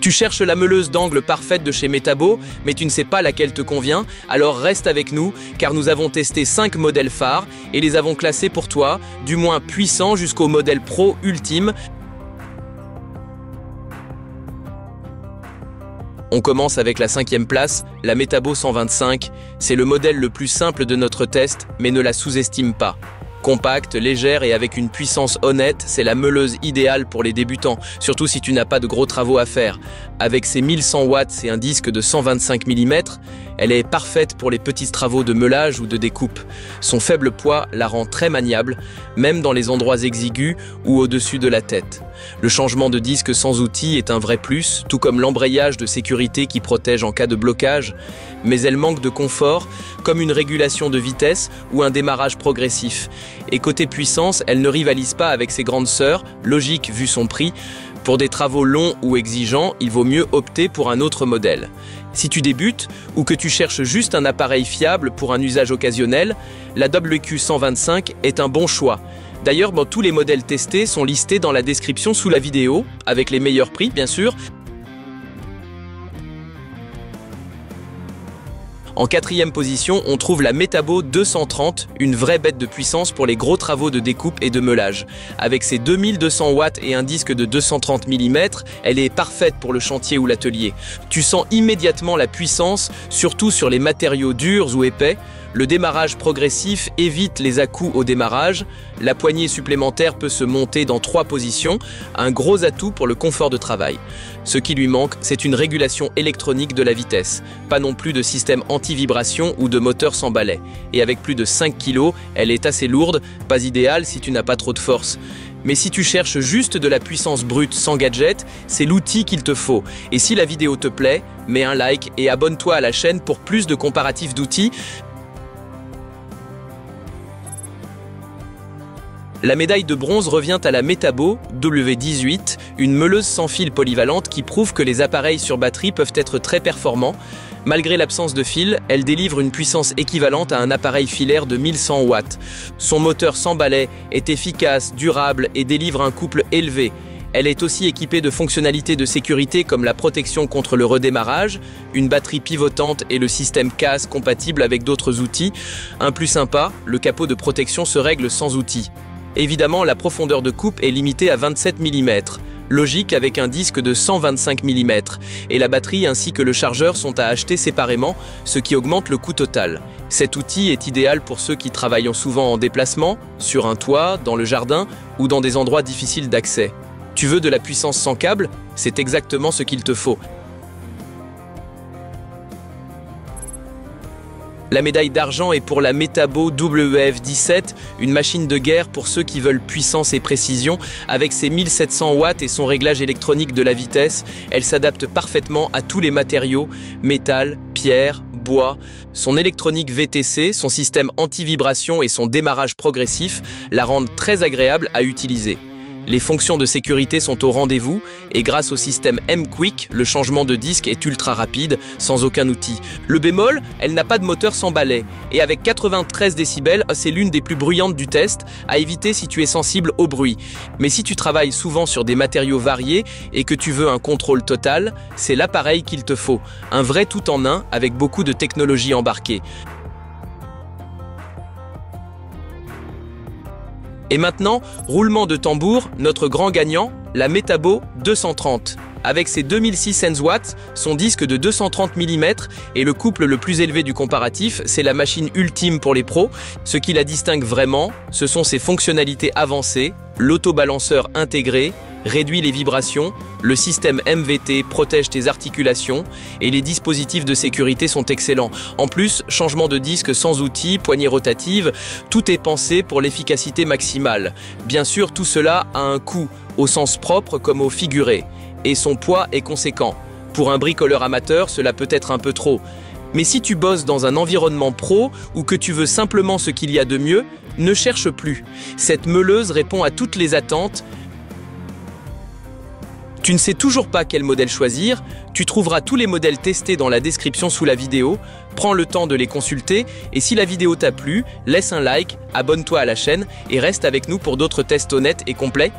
Tu cherches la meuleuse d'angle parfaite de chez Metabo, mais tu ne sais pas laquelle te convient, alors reste avec nous, car nous avons testé 5 modèles phares et les avons classés pour toi, du moins puissant jusqu'au modèle pro ultime. On commence avec la 5e place, la Metabo 125. C'est le modèle le plus simple de notre test, mais ne la sous-estime pas. Compacte, légère et avec une puissance honnête, c'est la meuleuse idéale pour les débutants, surtout si tu n'as pas de gros travaux à faire. Avec ses 1100 watts et un disque de 125 mm, elle est parfaite pour les petits travaux de meulage ou de découpe. Son faible poids la rend très maniable, même dans les endroits exigus ou au-dessus de la tête. Le changement de disque sans outil est un vrai plus, tout comme l'embrayage de sécurité qui protège en cas de blocage, mais elle manque de confort, comme une régulation de vitesse ou un démarrage progressif. Et côté puissance, elle ne rivalise pas avec ses grandes sœurs, logique vu son prix. Pour des travaux longs ou exigeants, il vaut mieux opter pour un autre modèle. Si tu débutes ou que tu cherches juste un appareil fiable pour un usage occasionnel, la WQ125 est un bon choix. D'ailleurs, tous les modèles testés sont listés dans la description sous la vidéo, avec les meilleurs prix bien sûr. En 4e position, on trouve la Metabo 230, une vraie bête de puissance pour les gros travaux de découpe et de meulage. Avec ses 2200 watts et un disque de 230 mm, elle est parfaite pour le chantier ou l'atelier. Tu sens immédiatement la puissance, surtout sur les matériaux durs ou épais. Le démarrage progressif évite les à-coups au démarrage. La poignée supplémentaire peut se monter dans 3 positions, un gros atout pour le confort de travail. Ce qui lui manque, c'est une régulation électronique de la vitesse. Pas non plus de système anti-vibration ou de moteur sans balai. Et avec plus de 5 kg, elle est assez lourde, pas idéale si tu n'as pas trop de force. Mais si tu cherches juste de la puissance brute sans gadget, c'est l'outil qu'il te faut. Et si la vidéo te plaît, mets un like et abonne-toi à la chaîne pour plus de comparatifs d'outils. La médaille de bronze revient à la Metabo W18, une meuleuse sans fil polyvalente qui prouve que les appareils sur batterie peuvent être très performants. Malgré l'absence de fil, elle délivre une puissance équivalente à un appareil filaire de 1100 watts. Son moteur sans balai est efficace, durable et délivre un couple élevé. Elle est aussi équipée de fonctionnalités de sécurité comme la protection contre le redémarrage, une batterie pivotante et le système CAS compatible avec d'autres outils. Un plus sympa, le capot de protection se règle sans outil. Évidemment, la profondeur de coupe est limitée à 27 mm, logique avec un disque de 125 mm, et la batterie ainsi que le chargeur sont à acheter séparément, ce qui augmente le coût total. Cet outil est idéal pour ceux qui travaillent souvent en déplacement, sur un toit, dans le jardin ou dans des endroits difficiles d'accès. Tu veux de la puissance sans câble? C'est exactement ce qu'il te faut. La médaille d'argent est pour la Metabo WF17, une machine de guerre pour ceux qui veulent puissance et précision. Avec ses 1700 watts et son réglage électronique de la vitesse, elle s'adapte parfaitement à tous les matériaux, métal, pierre, bois. Son électronique VTC, son système anti-vibration et son démarrage progressif la rendent très agréable à utiliser. Les fonctions de sécurité sont au rendez-vous et grâce au système M-Quick, le changement de disque est ultra rapide, sans aucun outil. Le bémol, elle n'a pas de moteur sans balai et avec 93 décibels, c'est l'une des plus bruyantes du test, à éviter si tu es sensible au bruit. Mais si tu travailles souvent sur des matériaux variés et que tu veux un contrôle total, c'est l'appareil qu'il te faut. Un vrai tout en un avec beaucoup de technologie embarquée. Et maintenant, roulement de tambour, notre grand gagnant, la Metabo 230. Avec ses 2600 watts, son disque de 230 mm et le couple le plus élevé du comparatif, c'est la machine ultime pour les pros. Ce qui la distingue vraiment, ce sont ses fonctionnalités avancées, l'autobalanceur intégré, réduit les vibrations, le système MVT protège tes articulations et les dispositifs de sécurité sont excellents. En plus, changement de disque sans outil, poignée rotative, tout est pensé pour l'efficacité maximale. Bien sûr, tout cela a un coût, au sens propre comme au figuré, et son poids est conséquent. Pour un bricoleur amateur, cela peut être un peu trop. Mais si tu bosses dans un environnement pro ou que tu veux simplement ce qu'il y a de mieux, ne cherche plus. Cette meuleuse répond à toutes les attentes. Tu ne sais toujours pas quel modèle choisir, tu trouveras tous les modèles testés dans la description sous la vidéo, prends le temps de les consulter et si la vidéo t'a plu, laisse un like, abonne-toi à la chaîne et reste avec nous pour d'autres tests honnêtes et complets.